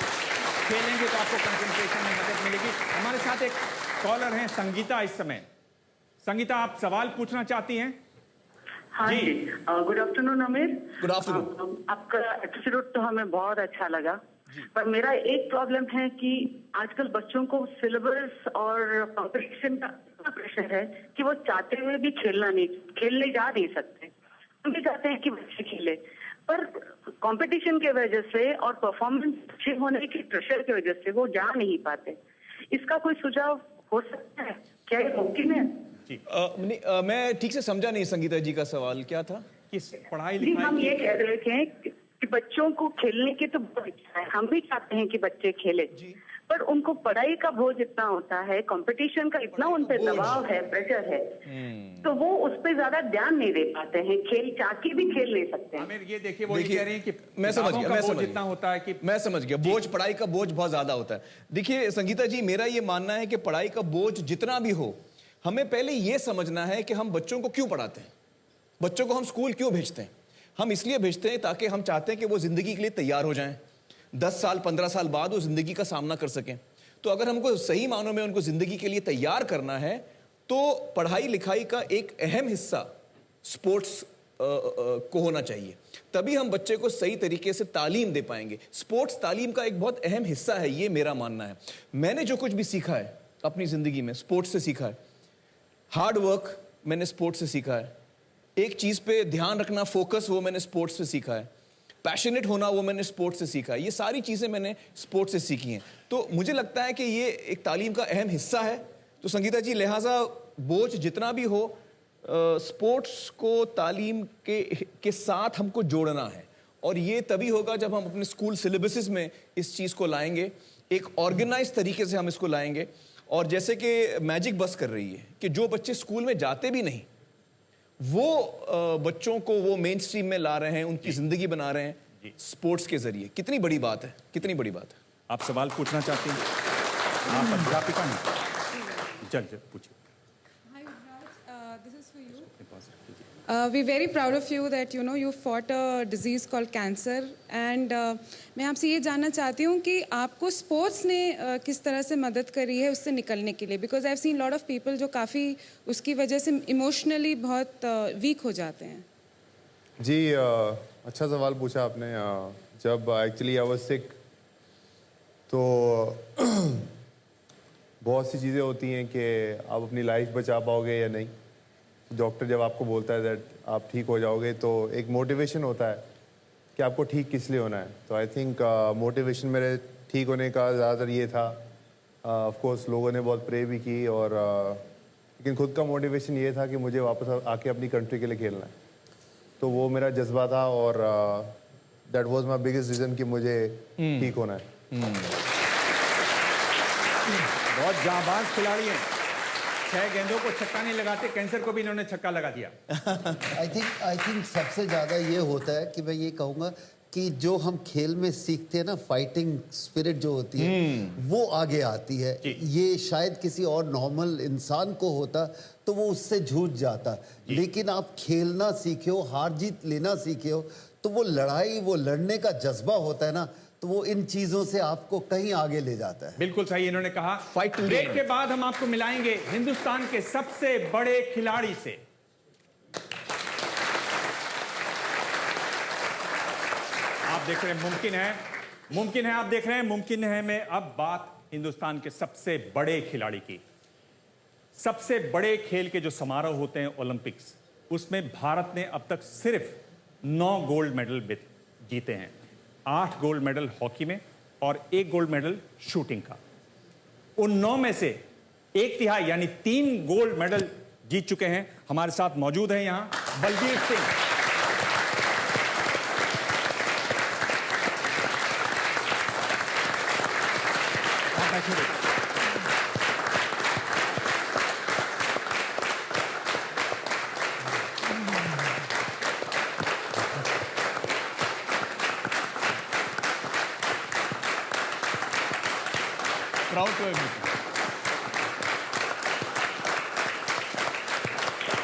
खेलेंगे तो आपको कंसंट्रेशन में मदद मिलेगी। हमारे साथ एक कॉलर हैं, संगीता, इस समय। संगीता, आप सवाल पूछना चाहती हैं? हाँ जी, गुड आफ्टरनून अमीर। Good afternoon. आपका एपिसोड तो हमें बहुत अच्छा लगा, पर मेरा एक प्रॉब्लम है कि आजकल बच्चों को सिलेबस और कॉम्पिटिशन का इतना प्रेशर है कि वो चाहते हुए भी खेलने जा नहीं सकते। हम भी चाहते हैं कि बच्चे खेले, पर कंपटीशन के वजह से और परफॉर्मेंस अच्छे होने के प्रेशर की वजह से वो जा नहीं पाते। इसका कोई सुझाव हो सकता है? क्या ये मुमकिन है? मैं ठीक से समझा नहीं संगीता जी का सवाल क्या था। किस पढ़ाई लिखाई? हम ये कह रहे थे कि बच्चों को खेलने की तो बहुत इच्छा है, हम भी चाहते हैं कि बच्चे खेले, पर उनको पढ़ाई का बोझ इतना होता है, कंपटीशन का इतना उन पे दबाव है, प्रेशर है, तो वो उस पे ज्यादा ध्यान नहीं दे पाते हैं। खेल चाह के भी खेल नहीं सकते हैं। ये देखिए, वो कह रही हैं कि मैं समझ गया, जितना होता है कि मैं समझ गया, बोझ, पढ़ाई का बोझ बहुत ज्यादा होता है। देखिए संगीता जी, मेरा ये मानना है कि पढ़ाई का बोझ जितना भी हो, हमें पहले ये समझना है कि हम बच्चों को क्यों पढ़ाते हैं, बच्चों को हम स्कूल क्यों भेजते हैं। हम इसलिए भेजते हैं ताकि हम चाहते हैं कि वो जिंदगी के लिए तैयार हो जाएं, 10 साल 15 साल बाद वो जिंदगी का सामना कर सकें। तो अगर हमको सही मानों में उनको जिंदगी के लिए तैयार करना है तो पढ़ाई लिखाई का एक अहम हिस्सा स्पोर्ट्स को होना चाहिए, तभी हम बच्चे को सही तरीके से तालीम दे पाएंगे। स्पोर्ट्स तालीम का एक बहुत अहम हिस्सा है, ये मेरा मानना है। मैंने जो कुछ भी सीखा है अपनी जिंदगी में स्पोर्ट्स से सीखा है। हार्ड वर्क मैंने स्पोर्ट्स से सीखा है, एक चीज पे ध्यान रखना, फोकस, वो मैंने स्पोर्ट्स से सीखा है। पैशनेट होना वो मैंने स्पोर्ट्स से सीखा है। ये सारी चीजें मैंने स्पोर्ट्स से सीखी हैं। तो मुझे लगता है कि ये एक तालीम का अहम हिस्सा है। तो संगीता जी, लिहाजा बोझ जितना भी हो, स्पोर्ट्स को तालीम के साथ हमको जोड़ना है, और ये तभी होगा जब हम अपने स्कूल सिलेबसेस में इस चीज को लाएंगे, एक ऑर्गेनाइज तरीके से हम इसको लाएंगे। और जैसे कि मैजिक बस कर रही है कि जो बच्चे स्कूल में जाते भी नहीं, वो बच्चों को वो मेन स्ट्रीम में ला रहे हैं, उनकी जिंदगी बना रहे हैं स्पोर्ट्स के जरिए। कितनी बड़ी बात है, कितनी बड़ी बात है। आप सवाल पूछना चाहते हैं? आप अध्यापिका हैं, जल्द पूछिए। We're very proud of you that you fought a disease called cancer, and मैं आपसे ये जानना चाहती हूँ कि आपको स्पोर्ट्स ने किस तरह से मदद करी है उससे निकलने के लिए, because I have seen lot of people जो काफ़ी उसकी वजह से इमोशनली बहुत वीक हो जाते हैं। जी, अच्छा सवाल पूछा आपने। जब एक्चुअली आई वाज सिक, तो बहुत सी चीज़ें होती हैं कि आप अपनी लाइफ बचा पाओगे या नहीं। डॉक्टर जब आपको बोलता है दैट आप ठीक हो जाओगे, तो एक मोटिवेशन होता है कि आपको ठीक किस लिए होना है। तो आई थिंक मोटिवेशन मेरे ठीक होने का ज़्यादातर ये था। ऑफ कोर्स लोगों ने बहुत प्रे भी की, और लेकिन खुद का मोटिवेशन ये था कि मुझे वापस आके अपनी कंट्री के लिए खेलना है। तो वो मेरा जज्बा था, और that was my biggest reason कि मुझे ठीक होना है। बहुत जाबाज खिलाड़ी हैं, 6 गेंदों को छक्का नहीं लगाते, कैंसर को भी इन्होंने छक्का लगा दिया। आई थिंक सबसे ज़्यादा ये होता है कि मैं ये कहूँगा कि जो हम खेल में सीखते हैं ना, फाइटिंग स्पिरिट जो होती है, वो आगे आती है। ये शायद किसी और नॉर्मल इंसान को होता तो वो उससे जूझ जाता, लेकिन आप खेलना सीखे हो, हार जीत लेना सीखे हो, तो वो लड़ाई, वो लड़ने का जज्बा होता है ना, तो वो इन चीजों से आपको कहीं आगे ले जाता है। बिल्कुल सही इन्होंने कहा। ब्रेक के बाद हम आपको मिलाएंगे हिंदुस्तान के सबसे बड़े खिलाड़ी से। आप देख रहे हैं मुमकिन है, आप देख रहे हैं मुमकिन है में अब बात हिंदुस्तान के सबसे बड़े खिलाड़ी की। सबसे बड़े खेल के जो समारोह होते हैं ओलंपिक्स, उसमें भारत ने अब तक सिर्फ 9 गोल्ड मेडल जीते हैं। 8 गोल्ड मेडल हॉकी में और 1 गोल्ड मेडल शूटिंग का। उन 9 में से 1/3 यानी 3 गोल्ड मेडल जीत चुके हैं। हमारे साथ मौजूद हैं यहां बलबीर सिंह,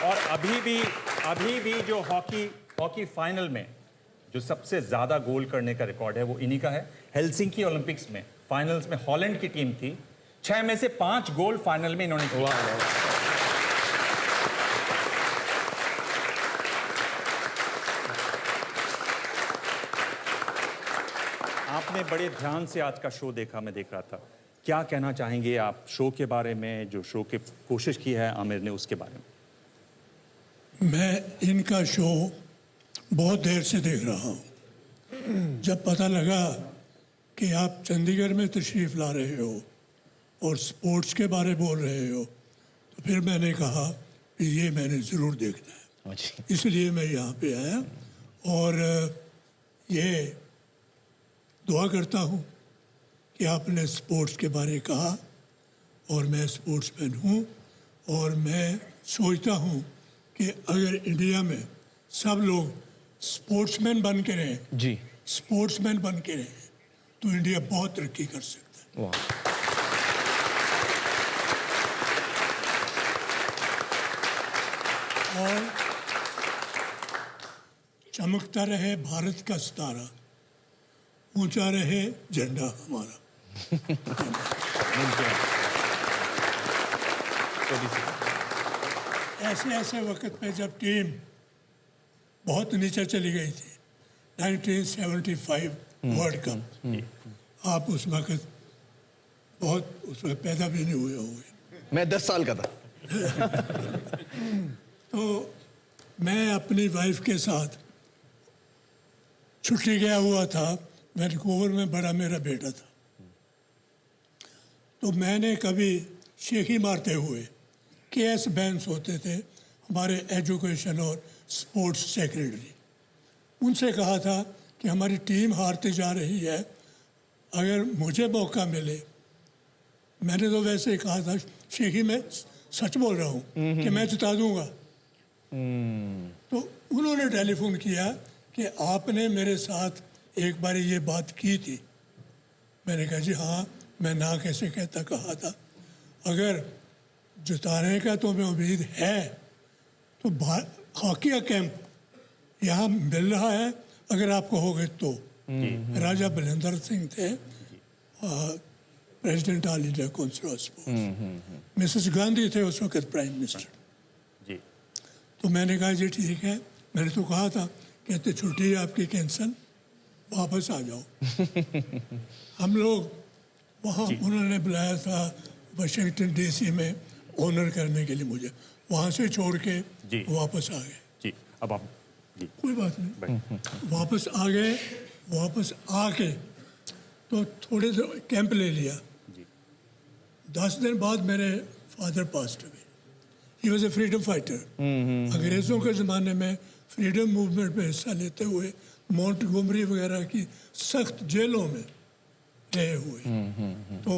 और अभी भी जो हॉकी फाइनल में जो सबसे ज्यादा गोल करने का रिकॉर्ड है वो इन्हीं का है। हेलसिंकी ओलंपिक्स में फाइनल्स में हॉलैंड की टीम थी, 6 में से 5 गोल फाइनल में इन्होंने किया। आपने बड़े ध्यान से आज का शो देखा, मैं देख रहा था। क्या कहना चाहेंगे आप शो के बारे में, जो शो की कोशिश की है आमिर ने, उसके बारे में? मैं इनका शो बहुत देर से देख रहा हूँ। जब पता लगा कि आप चंडीगढ़ में तशरीफ़ ला रहे हो और स्पोर्ट्स के बारे बोल रहे हो, तो फिर मैंने कहा कि ये मैंने ज़रूर देखना है। इसलिए मैं यहाँ पे आया, और ये दुआ करता हूँ कि आपने स्पोर्ट्स के बारे कहा, और मैं स्पोर्ट्समैन हूँ, और मैं सोचता हूँ कि अगर इंडिया में सब लोग स्पोर्ट्समैन बन के रहें, स्पोर्ट्समैन बन के रहें, तो इंडिया बहुत तरक्की कर सकता है। और चमकता रहे भारत का सितारा, ऊंचा रहे झंडा हमारा। ऐसे वक्त पे जब टीम बहुत नीचे चली गई थी। 1975 वर्ल्ड कप, आप उस वक्त बहुत उसमें पैदा भी नहीं हुए होंगे। मैं 10 साल का था। तो मैं अपनी वाइफ के साथ छुट्टी गया हुआ था, वैंकूवर में बड़ा मेरा बेटा था। तो मैंने कभी शेखी मारते हुए KS बैंस होते थे हमारे एजुकेशन और स्पोर्ट्स सेक्रेटरी, उनसे कहा था कि हमारी टीम हारती जा रही है, अगर मुझे मौका मिले, मैंने तो वैसे ही कहा था शेखी मैं सच बोल रहा हूँ कि मैं जिता दूंगा। तो उन्होंने टेलीफोन किया कि आपने मेरे साथ एक बार ये बात की थी। मैंने कहा जी हाँ, मैं ना कैसे कहता, कहा था अगर जिताने का तुम्हें उम्मीद है तो हॉकी का कैंप यहाँ मिल रहा है, अगर आप कहोगे तो। राजा बलिंदर सिंह थे president all India council of sports, Mrs Gandhi थे उस वक्त प्राइम मिनिस्टर जी। तो मैंने कहा जी ठीक है, मैंने तो कहा था, कहते छुट्टी आपकी कैंसिल, वापस आ जाओ। हम लोग वहाँ उन्होंने बुलाया था वाशिंगटन DC में ऑनर करने के लिए मुझे, वहाँ से छोड़ के वापस आ गए जी। अब आप जी। कोई बात नहीं, वापस आ गए। वापस आके तो थोड़े से कैंप ले लिया। 10 दिन बाद मेरे फादर पास्ट हुए। He was a freedom fighter. अंग्रेज़ों के ज़माने में फ्रीडम मूवमेंट में हिस्सा लेते हुए मोंटगोमरी वगैरह की सख्त जेलों में रहे हुए, तो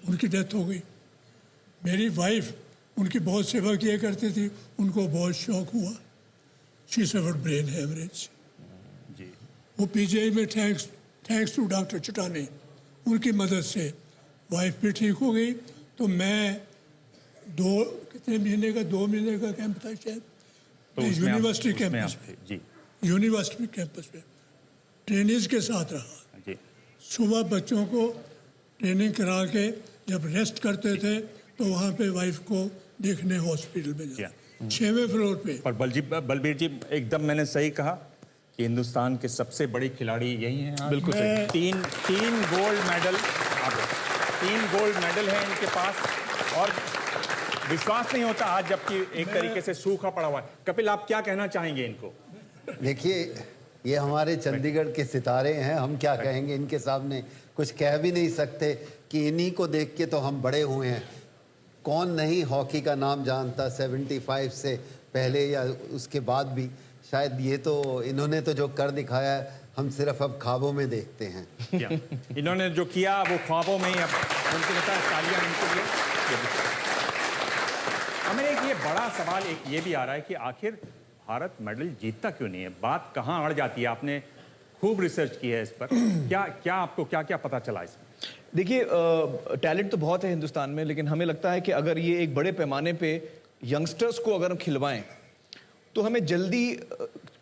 उनकी डेथ हो गई। मेरी वाइफ उनकी बहुत सेवा किया करती थी, उनको बहुत शौक हुआ। She suffered brain haemorrhage. वो PGI में थैंक्स टू डॉक्टर चटानी, उनकी मदद से वाइफ भी ठीक हो गई। तो मैं 2 महीने का कैंप था शायद, तो यूनिवर्सिटी कैंपस पे, यूनिवर्सिटी कैंपस पे ट्रेनिंग्स के साथ रहा। सुबह बच्चों को ट्रेनिंग करा के जब रेस्ट करते थे तो वहाँ पे वाइफ को देखने हॉस्पिटल में जाते, 6वें फ्लोर पे। पर बलबीर जी एकदम मैंने सही कहा कि हिंदुस्तान के सबसे बड़े खिलाड़ी यही हैं। बिल्कुल सही। तीन गोल्ड मेडल, 3 गोल्ड मेडल हैं इनके पास, और विश्वास नहीं होता आज जबकि एक तरीके से सूखा पड़ा हुआ है। कपिल, आप क्या कहना चाहेंगे इनको? देखिए, ये हमारे चंडीगढ़ के सितारे हैं, हम क्या कहेंगे इनके सामने, कुछ कह भी नहीं सकते कि इन्हीं को देख के तो हम बड़े हुए हैं। कौन नहीं हॉकी का नाम जानता 75 से पहले या उसके बाद भी। शायद ये तो इन्होंने तो जो कर दिखाया है, हम सिर्फ अब ख्वाबों में देखते हैं। इन्होंने जो किया वो ख्वाबों में ही, अब उनको लगता है तालियां इनके लिए। हमें एक ये बड़ा सवाल एक ये भी आ रहा है कि आखिर भारत मेडल जीतता क्यों नहीं है? बात कहाँ अड़ जाती है? आपने खूब रिसर्च की है इस पर, क्या आपको क्या पता चला इसमें? देखिए, टैलेंट तो बहुत है हिंदुस्तान में, लेकिन हमें लगता है कि अगर ये एक बड़े पैमाने पे यंगस्टर्स को अगर हम खिलवाएं तो हमें जल्दी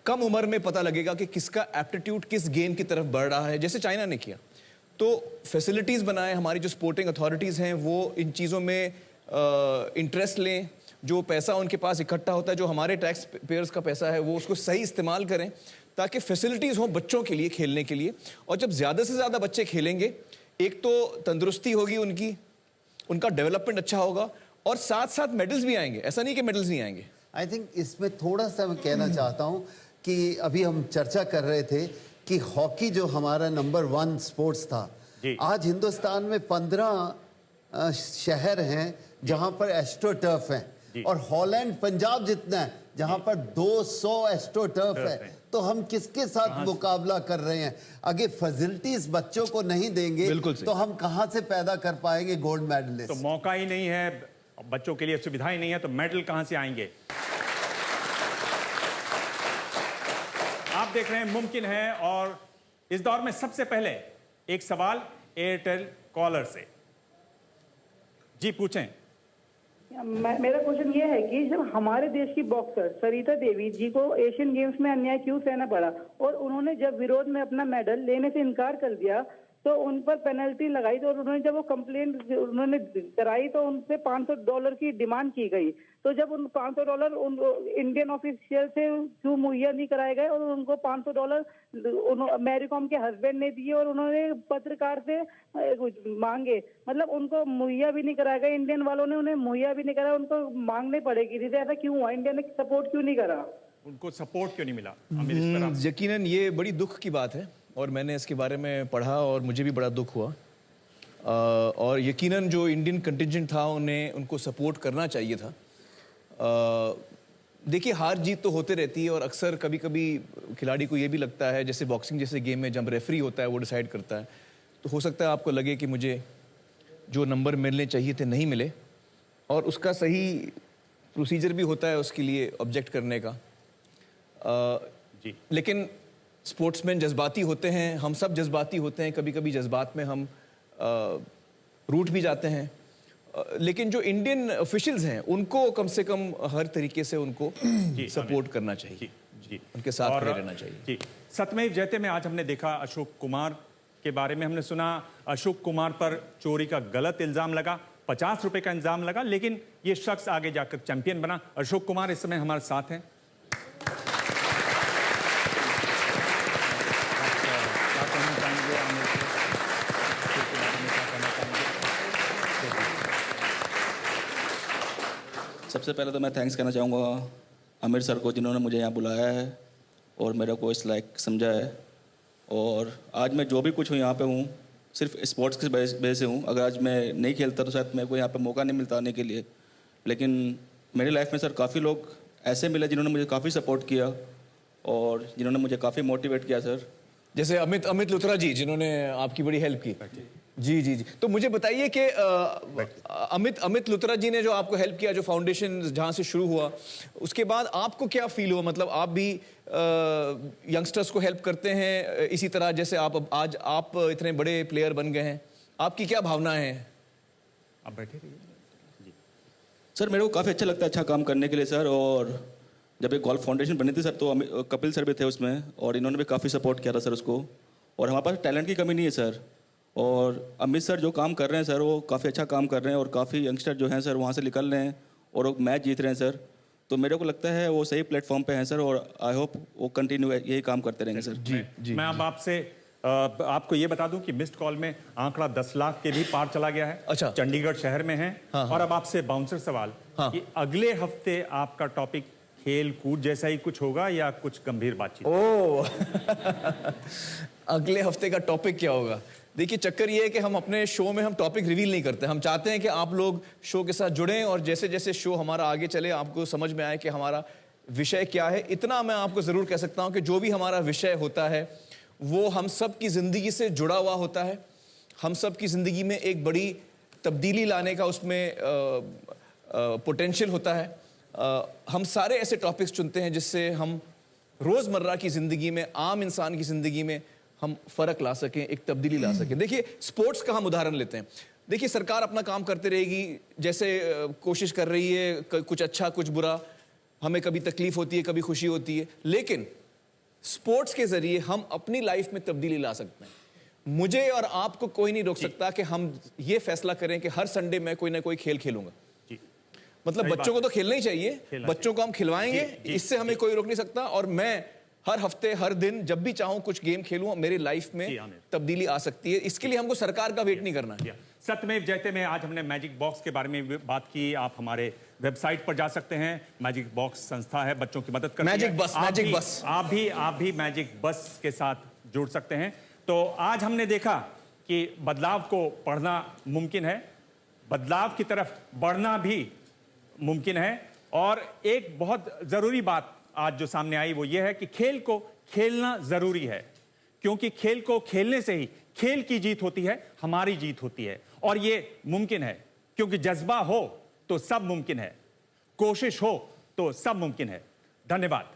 कम उम्र में पता लगेगा कि किसका एप्टीट्यूड किस गेम की तरफ बढ़ रहा है, जैसे चाइना ने किया। तो फैसिलिटीज़ बनाएं, हमारी जो स्पोर्टिंग अथॉरिटीज़ हैं वो इन चीज़ों में इंटरेस्ट लें। जो पैसा उनके पास इकट्ठा होता है, जो हमारे टैक्स पेयर्स का पैसा है, वो उसको सही इस्तेमाल करें ताकि फैसिलिटीज़ हों बच्चों के लिए खेलने के लिए। और जब ज़्यादा से ज़्यादा बच्चे खेलेंगे, एक तो तंदुरुस्ती होगी उनका डेवलपमेंट अच्छा होगा, और साथ साथ मेडल्स भी आएंगे। ऐसा नहीं कि मेडल्स नहीं आएंगे। आई थिंक इसमें थोड़ा सा मैं कहना चाहता हूँ कि अभी हम चर्चा कर रहे थे कि हॉकी जो हमारा नंबर 1 स्पोर्ट्स था, आज हिंदुस्तान में 15 शहर हैं जहाँ पर एस्ट्रो टर्फ हैं, और हॉलैंड पंजाब जितना है जहाँ पर 200 एस्ट्रो टर्फ है। तो हम किसके साथ मुकाबला कर रहे हैं? अगर फैसिलिटीज बच्चों को नहीं देंगे तो हम कहाँ से पैदा कर पाएंगे गोल्ड मेडलिस्ट? तो मौका ही नहीं है, बच्चों के लिए सुविधाएं नहीं है, तो मेडल कहाँ से आएंगे? आप देख रहे हैं मुमकिन है, और इस दौर में सबसे पहले एक सवाल एयरटेल कॉलर से। जी पूछें। मेरा क्वेश्चन ये है कि जब हमारे देश की बॉक्सर सरिता देवी जी को एशियन गेम्स में अन्याय क्यों सहना पड़ा, और उन्होंने जब विरोध में अपना मेडल लेने से इनकार कर दिया, तो उन पर पेनल्टी लगाई, तो उन्होंने जब वो कंप्लेंट उन्होंने कराई तो उनसे $500 की डिमांड की गई। तो जब उन $500 उन इंडियन ऑफिशियल से क्यों मुहैया नहीं कराए गए, और उनको $500 मैरी कॉम के हस्बैंड ने दिए और उन्होंने पत्रकार से मांगे, मतलब उनको मुहैया भी नहीं कराया गया। इंडियन वालों ने उन्हें मुहैया भी नहीं कराया, उनको मांगने पड़ेगी। जैसे ऐसा क्यों हुआ, इंडिया ने सपोर्ट क्यों नहीं करा, उनको सपोर्ट क्यों नहीं मिला? आमिर, इस पर आप- यकीनन ये बड़ी दुख की बात है और मैंने इसके बारे में पढ़ा और मुझे भी बड़ा दुख हुआ। और यकीनन जो इंडियन कंटिजेंट था उनको सपोर्ट करना चाहिए था। देखिए, हार जीत तो होते रहती है और अक्सर कभी कभी खिलाड़ी को ये भी लगता है, जैसे बॉक्सिंग जैसे गेम में जब रेफरी होता है वो डिसाइड करता है, तो हो सकता है आपको लगे कि मुझे जो नंबर मिलने चाहिए थे नहीं मिले, और उसका सही प्रोसीजर भी होता है उसके लिए ऑब्जेक्ट करने का। लेकिन स्पोर्ट्समैन जज्बाती होते हैं, हम सब जज्बाती होते हैं, कभी कभी जज्बात में हम रूठ भी जाते हैं। लेकिन जो इंडियन ऑफिशियल्स हैं उनको कम से कम हर तरीके से उनको सपोर्ट करना चाहिए, उनके साथ खड़े रहना चाहिए। जी, सत्यमेव जयते में आज हमने देखा अशोक कुमार के बारे में हमने सुना। अशोक कुमार पर चोरी का गलत इल्जाम लगा, ₹50 का इल्जाम लगा, लेकिन ये शख्स आगे जाकर चैंपियन बना। अशोक कुमार इस समय हमारे साथ हैं। सबसे पहले तो मैं थैंक्स करना चाहूँगा आमिर सर को, जिन्होंने मुझे यहाँ बुलाया है और मेरे को इस लायक समझा है। और आज मैं जो भी कुछ हूँ यहाँ पे हूँ सिर्फ स्पोर्ट्स की वजह से हूँ। अगर आज मैं नहीं खेलता तो शायद मेरे को यहाँ पे मौका नहीं मिलता आने के लिए। लेकिन मेरी लाइफ में सर काफ़ी लोग ऐसे मिले जिन्होंने मुझे काफ़ी सपोर्ट किया और जिन्होंने मुझे काफ़ी मोटिवेट किया सर। जैसे अमित लुथरा जी, जिन्होंने आपकी बड़ी हेल्प की। जी जी जी, तो मुझे बताइए कि अमित लुथरा जी ने जो आपको हेल्प किया, जो फाउंडेशन जहाँ से शुरू हुआ, उसके बाद आपको क्या फील हुआ? मतलब आप भी यंगस्टर्स को हेल्प करते हैं इसी तरह जैसे आज आप इतने बड़े प्लेयर बन गए हैं, आपकी क्या भावनाएं हैं? आप बैठे रहिए। सर मेरे को काफ़ी अच्छा लगता है अच्छा काम करने के लिए सर। और जब एक गोल्फ फाउंडेशन बनी थी सर तो कपिल सर भी थे उसमें और इन्होंने भी काफ़ी सपोर्ट किया था सर उसको। और हमारे पास टैलेंट की कमी नहीं है सर। और अमित सर जो काम कर रहे हैं सर वो काफ़ी अच्छा काम कर रहे हैं और काफ़ी यंगस्टर जो हैं सर वहाँ से निकल रहे हैं और वो मैच जीत रहे हैं सर। तो मेरे को लगता है वो सही प्लेटफॉर्म पे हैं सर और आई होप वो कंटिन्यू यही काम करते रहेंगे सर। जी, मैं अब आपसे आपको ये बता दूं कि मिस्ड कॉल में आंकड़ा 10 लाख के भी पार चला गया है। अच्छा, चंडीगढ़ शहर में है। और अब आपसे बाउंसर सवाल कि अगले हफ्ते आपका टॉपिक खेल कूद जैसा ही कुछ होगा या कुछ गंभीर बातचीत? अगले हफ्ते का टॉपिक क्या होगा? देखिए, चक्कर ये है कि हम अपने शो में हम टॉपिक रिवील नहीं करते। हम चाहते हैं कि आप लोग शो के साथ जुड़ें और जैसे जैसे शो हमारा आगे चले आपको समझ में आए कि हमारा विषय क्या है। इतना मैं आपको ज़रूर कह सकता हूं कि जो भी हमारा विषय होता है वो हम सब की ज़िंदगी से जुड़ा हुआ होता है। हम सब की ज़िंदगी में एक बड़ी तब्दीली लाने का उसमें पोटेंशियल होता है। हम सारे ऐसे टॉपिक्स चुनते हैं जिससे हम रोज़मर्रा की ज़िंदगी में, आम इंसान की ज़िंदगी में हम फ़र्क ला सकें, एक तब्दीली ला सकें। देखिए, स्पोर्ट्स का हम उदाहरण लेते हैं। देखिए, सरकार अपना काम करते रहेगी, जैसे कोशिश कर रही है, कुछ अच्छा कुछ बुरा, हमें कभी तकलीफ होती है, कभी खुशी होती है, लेकिन स्पोर्ट्स के ज़रिए हम अपनी लाइफ में तब्दीली ला सकते हैं। मुझे और आपको कोई नहीं रोक सकता कि हम ये फैसला करें कि हर संडे मैं कोई ना कोई खेल खेलूंगा। मतलब बच्चों को तो खेलना ही चाहिए, बच्चों को हम खिलवाएंगे, इससे हमें कोई रोक नहीं सकता। और मैं हर हफ्ते, हर दिन जब भी चाहूं कुछ गेम खेलूं, मेरी लाइफ में तब्दीली आ सकती है। इसके लिए हमको सरकार का वेट नहीं करना है। सत्यमेव जयते में आज हमने मैजिक बॉक्स के बारे में बात की। आप हमारे वेबसाइट पर जा सकते हैं। मैजिक बॉक्स संस्था है, बच्चों की मदद करती है। मैजिक बस आप भी मैजिक बस के साथ जुड़ सकते हैं। तो आज हमने देखा कि बदलाव को पढ़ना मुमकिन है, बदलाव की तरफ बढ़ना भी मुमकिन है। और एक बहुत जरूरी बात आज जो सामने आई वो ये है कि खेल को खेलना जरूरी है, क्योंकि खेल को खेलने से ही खेल की जीत होती है, हमारी जीत होती है। और ये मुमकिन है क्योंकि जज्बा हो तो सब मुमकिन है, कोशिश हो तो सब मुमकिन है। धन्यवाद।